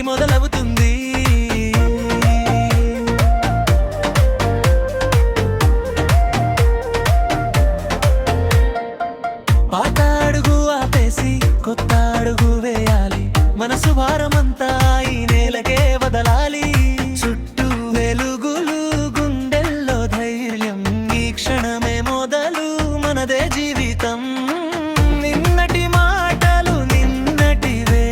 మొదలవుతుంది. పాత అడుగు ఆపేసి కొత్త అడుగు వేయాలి. మనసు భారమంతా ఈ నేలకే వదలాలి. చుట్టూ వెలుగులు, గుండెల్లో ధైర్యం, ఈ క్షణమే మొదలు మనదే జీవితం. నిన్నటి మాటలు నిన్నటివే,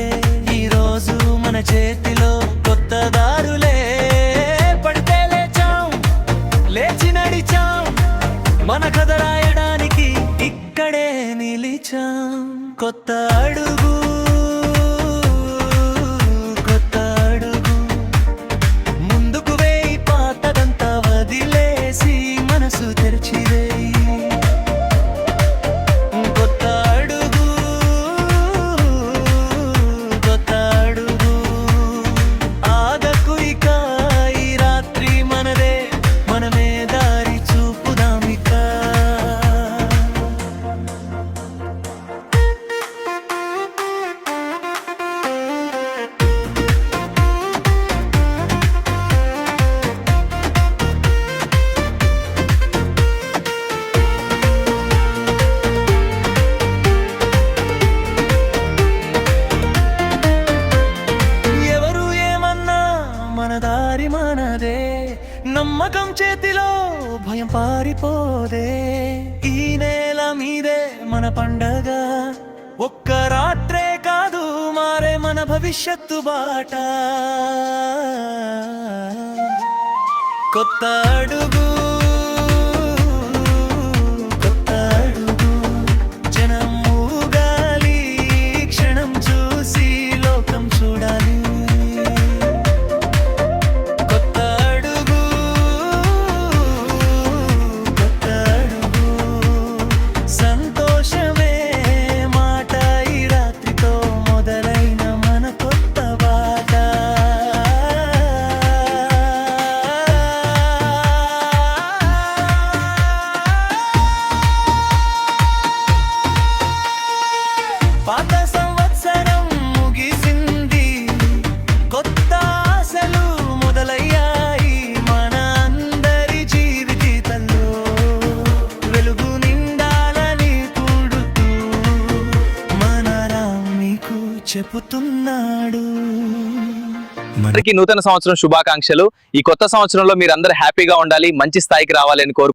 ఈ రోజు మన చేతిలో కొత్త దారులే. పడితే లేచాం, లేచి నడిచాం, మన కథ రాయడానికి ఇక్కడే నిలిచాం. కొత్త అడుగు, కొత్త అడుగు ముందుకు వేయి, పాతదంతా వదిలేసి మనసు తెరిచివేయి. కొత్త అడుగు, కొత్త అడుగు ఆగకు ఇక, ఈ రాత్రి మనదే, మనమే దారి చూపుదామిక. ఎవరు ఏమన్నా మన దారి మనదే, నమ్మకం చేతిలో భయం పారిపోదే. ఈ నేల మీదే మన పండగ, ఒక్క రాత్రే కాదు మారే మన భవిష్యత్తు బాట. కొత్త అడుగు, కొత్త అడుగు జనం ఊగాలి, క్షణం చూసి లోకం చూడాలి. కొత్త అడుగు, కొత్త అడుగు సంతోషమే మాట, ఈ రాత్రితో మొదలైన మన కొత్త బాట. పాత సంవత్సరం ముగిసింది, కొత్త ఆశలు మొదలయ్యాయి. మన అందరి జీవితాల్లో వెలుగు నిండాలని కూడుతూ మన రామ్ మీకు చెబుతున్నాడు. అందరికీ నూతన సంవత్సరం శుభాకాంక్షలు. ఈ కొత్త సంవత్సరంలో మీరందరూ హ్యాపీగా ఉండాలి, మంచి స్థాయికి రావాలని కోరుకుంటున్నాను.